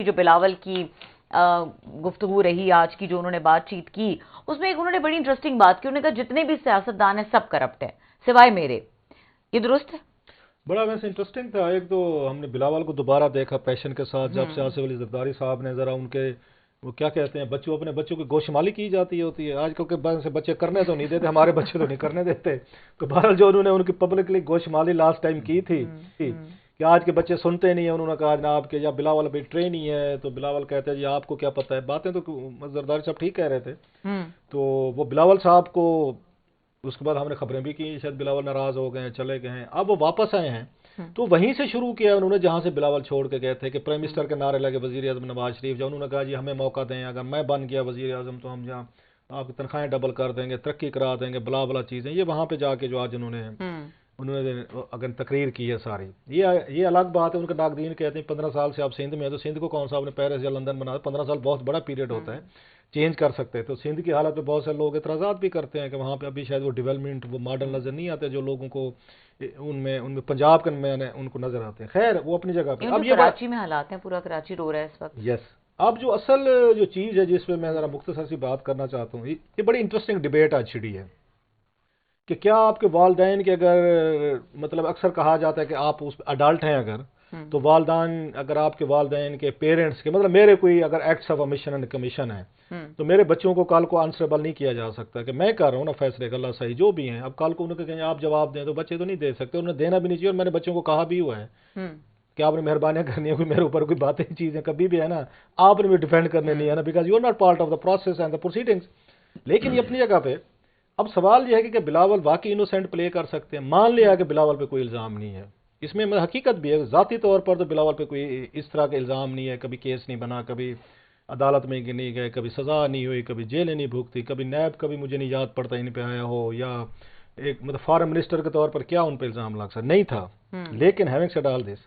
जो बिलावल की गुफ्तगू रही आज की, जो उन्होंने बातचीत की, उसमें एक उन्होंने बड़ी इंटरेस्टिंग बात की। उन्होंने कहा जितने भी सियासतदान हैं सब करप्ट हैं सिवाय मेरे। ये दुरुस्त है? बड़ा वैसे इंटरेस्टिंग था। एक तो हमने बिलावल को दोबारा देखा पैशन के साथ, जब से हम्म। आसिफ अली जरदारी साहब ने ज़रा उनके वो क्या कहते हैं, बच्चों अपने बच्चों की गोशमाली की जाती होती है आजकल के से बच्चे करने तो नहीं देते, हमारे बच्चे तो नहीं करने देते। तो बहरहाल जो उन्होंने उनकी पब्लिकली गोशमाली लास्ट टाइम की थी कि आज के बच्चे सुनते नहीं है, उन्होंने कहा जनाब कि या बिलावल अभी ट्रेन ही है, तो बिलावल कहते हैं जी आपको क्या पता है। बातें तो जरदारी साहब ठीक कह रहे थे। हम्म। तो वो बिलावल साहब को उसके बाद हमने खबरें भी की शायद बिलावल नाराज हो गए हैं, चले गए हैं, अब वो वापस आए हैं। तो वहीं से शुरू किया उन्होंने जहां से बिलावल छोड़ के गए थे कि प्राइम मिनिस्टर के नारे लगे, वजीर आजम नवाज शरीफ, जब उन्होंने कहा जी हमें मौका दें, अगर मैं बन गया वजीर आजम तो हम जहाँ आपकी तनख्वाहें डबल कर देंगे, तरक्की करा देंगे, बला बला चीज़ें, ये वहाँ पे जाके जो आज उन्होंने उन्होंने अगर तकरीर की है सारी, ये अलग बात है। उनके नाकदीन कहते हैं 15 साल से आप सिंध में है, तो सिंध को कौन सा आपने पेरिस या लंदन बना, 15 साल बहुत बड़ा पीरियड होता है, चेंज कर सकते हैं। तो सिंध की हालत पे बहुत से लोग एतराज़ात भी करते हैं कि वहाँ पे अभी शायद वो डेवलपमेंट, वो मॉडल नज़र नहीं आते जो लोगों को उनमें उनमें पंजाब के मैंने उनको नज़र आते हैं। खैर वो अपनी जगह पे। अब ये कराची में हालात हैं, पूरा कराची रो रहा है इस वक्त। यस, अब जो असल जो चीज़ है जिसपे मैं ज़रा मुख्तसर सी बात करना चाहता हूँ, ये बड़ी इंटरेस्टिंग डिबेट आज छिड़ी है कि क्या आपके वालदैन के, अगर मतलब अक्सर कहा जाता है कि आप उस अडल्ट हैं अगर, तो वालदान अगर आपके वालदैन के पेरेंट्स के, मतलब मेरे कोई अगर acts of mission and commission है, तो मेरे बच्चों को कल को आंसरेबल नहीं किया जा सकता कि मैं कर रहा हूँ ना फैसले, अल्लाह सही जो भी हैं। अब कल को उन्हें कहें आप जवाब दें, तो बच्चे तो नहीं दे सकते, उन्हें देना भी नहीं चाहिए। और मैंने बच्चों को कहा भी हुआ है कि आपने मेहरबानियां करनी है, कोई मेरे ऊपर कोई बातें चीज़ें कभी भी है ना, आपने भी डिफेंड करने नहीं है ना, because you are not part of the process and the proceedings. लेकिन ये अपनी जगह पे। अब सवाल यह है कि बिलावल वाकई इनोसेंट प्ले कर सकते हैं। मान लिया कि बिलावल पे कोई इल्ज़ाम नहीं है, इसमें मतलब हकीकत भी है, ज़ाती तौर पर तो बिलावल पे कोई इस तरह का इल्ज़ाम नहीं है, कभी केस नहीं बना, कभी अदालत में नहीं गए, कभी सज़ा नहीं हुई, कभी जेलें नहीं भुगती, कभी नैब कभी मुझे नहीं याद पड़ता इन पे आया हो, या एक मतलब फॉरेन मिनिस्टर के तौर पर क्या उन पर इल्ज़ाम लग सकता नहीं था। लेकिन हैविंग सेड ऑल दिस,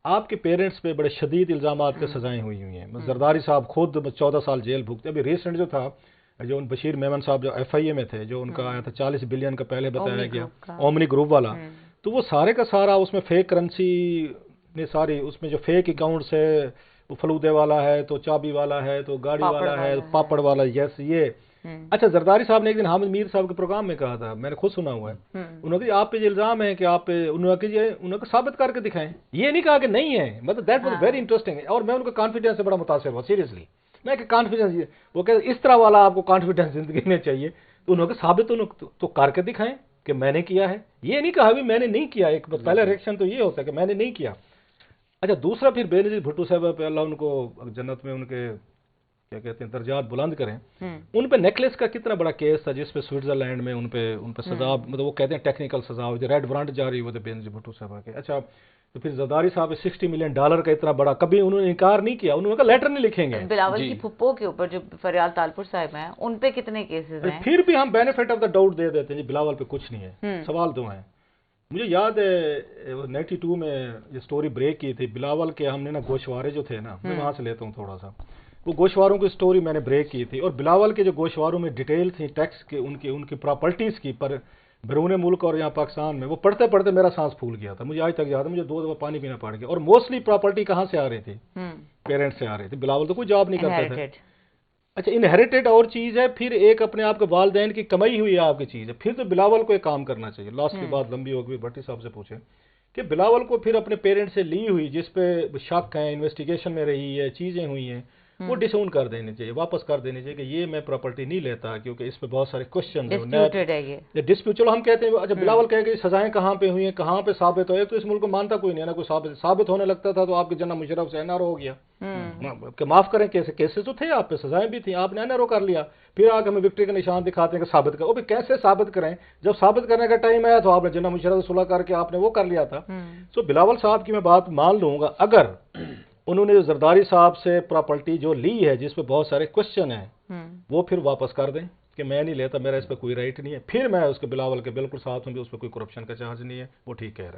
आपके पेरेंट्स पे बड़े शदीद इल्ज़ामात के सजाएं हुई हैं। जरदारी साहब खुद 14 साल जेल भुगते। अभी रिसेंट जो था, जो उन बशीर मेमन साहब जो FIA में थे, जो उनका आया था 40 बिलियन का पहले बताया गया ओमनी ग्रुप वाला, तो वो सारे का सारा उसमें फेक करेंसी ने सारी, उसमें जो फेक अकाउंट्स है, वो फलूदे वाला है, तो चाबी वाला है, तो गाड़ी वाला है, पापड़ वाला, यस ये। अच्छा, जरदारी साहब ने एक दिन हामिद मीर साहब के प्रोग्राम में कहा था, मैंने खुद सुना हुआ है, उन्होंने आप पे जो इल्जाम है कि आप पे, उन्होंने साबित करके दिखाएं, ये नहीं कहा कि नहीं है। मतलब दैट वाज वेरी इंटरेस्टिंग, और मैं उनका कॉन्फिडेंस से बड़ा मुतासिर हुआ सीरियसली। मैं कि कॉन्फिडेंस, वो कहते इस तरह वाला आपको कॉन्फिडेंस जिंदगी में चाहिए, तो उन्होंने साबित तो करके दिखाएं कि मैंने किया है, ये नहीं कहा भी मैंने नहीं किया। एक पहला रिएक्शन तो ये होता है कि मैंने नहीं किया। अच्छा, दूसरा फिर बेनजीर भुट्टो साहब पे अल्लाह उनको जन्नत में उनके क्या कहते हैं दर्जात बुलंद करें, उन पे नेकलेस का कितना बड़ा केस था जिसपे स्विट्जरलैंड में उन पे सजा, मतलब वो कहते हैं टेक्निकल सजा हुई, रेड वारंट जारी हुए थे बेनजीर भुट्टो साहब के। अच्छा, तो फिर जरदारी साहब $60 मिलियन का इतना बड़ा, कभी उन्होंने इनकार नहीं किया, उन्होंने कहा लेटर नहीं लिखेंगे। बिलावल की फुप्पो के ऊपर जो फरियाल तालपुर साहब हैं, उन पे कितने केसेस हैं? फिर भी हम बेनिफिट ऑफ द डाउट दे देते हैं जी, बिलावल पे कुछ नहीं है। सवाल दो हैं। मुझे याद है 92 में ये स्टोरी ब्रेक की थी बिलावल के, हमने ना गोशवारे जो थे ना, मैं वहां से लेता हूँ थोड़ा सा, वो गोशवारों की स्टोरी मैंने ब्रेक की थी, और बिलावल के जो गोशवारों में डिटेल थी टैक्स के, उनकी उनकी प्रॉपर्टीज की, पर बैरून मुल्क और यहाँ पाकिस्तान में, वो पढ़ते पढ़ते मेरा सांस फूल गया था। मुझे आज तक याद है, मुझे 2 दफा पानी पीना पड़ गया। और मोस्टली प्रॉपर्टी कहाँ से आ रही थी? पेरेंट्स से आ रही थी। बिलावल तो कोई जॉब नहीं करते थे। अच्छा, इनहेरिटेड और चीज़ है, फिर एक अपने आप के वालदैन की कमाई हुई है आपकी चीज़ है। फिर तो बिलावल को एक काम करना चाहिए, लास्ट की बात लंबी होगी, भट्टी साहब से पूछे कि बिलावल को फिर अपने पेरेंट्स से ली हुई, जिसपे शक है, इन्वेस्टिगेशन में रही है, चीज़ें हुई हैं, वो डिसोन कर देनी चाहिए, वापस कर देनी चाहिए कि ये मैं प्रॉपर्टी नहीं लेता, क्योंकि इस पे बहुत सारे क्वेश्चन है, डिस्प्यूट। चलो हम कहते हैं, अच्छा बिलावल कहेंगे सजाएं कहाँ पे हुई हैं, कहाँ पे साबित हो, तो इस मुल्क को मानता कोई नहीं है ना, कोई साबित होने लगता था तो आपके जन्ना मुशर्रफ से NRO हो गया। माफ करें, केसेस तो थे आप पे, सजाएं भी थी, आपने NRO कर लिया, फिर आके हमें विक्ट्री का निशान दिखाते हैं कि साबित करो। भी कैसे साबित करें? जब साबित करने का टाइम आया तो आपने जन्ना मुशर्रफ से सुलह करके आपने वो कर लिया था। तो बिलावल साहब की मैं बात मान लूंगा, अगर उन्होंने जरदारी साहब से प्रॉपर्टी जो ली है जिसपे बहुत सारे क्वेश्चन हैं, वो फिर वापस कर दें कि मैं नहीं लेता, मेरा इस पर कोई राइट नहीं है, फिर मैं उसके बिलावल के बिल्कुल साथ हूं भी, उस पर कोई करप्शन का चार्ज नहीं है, वो ठीक कह रहा है।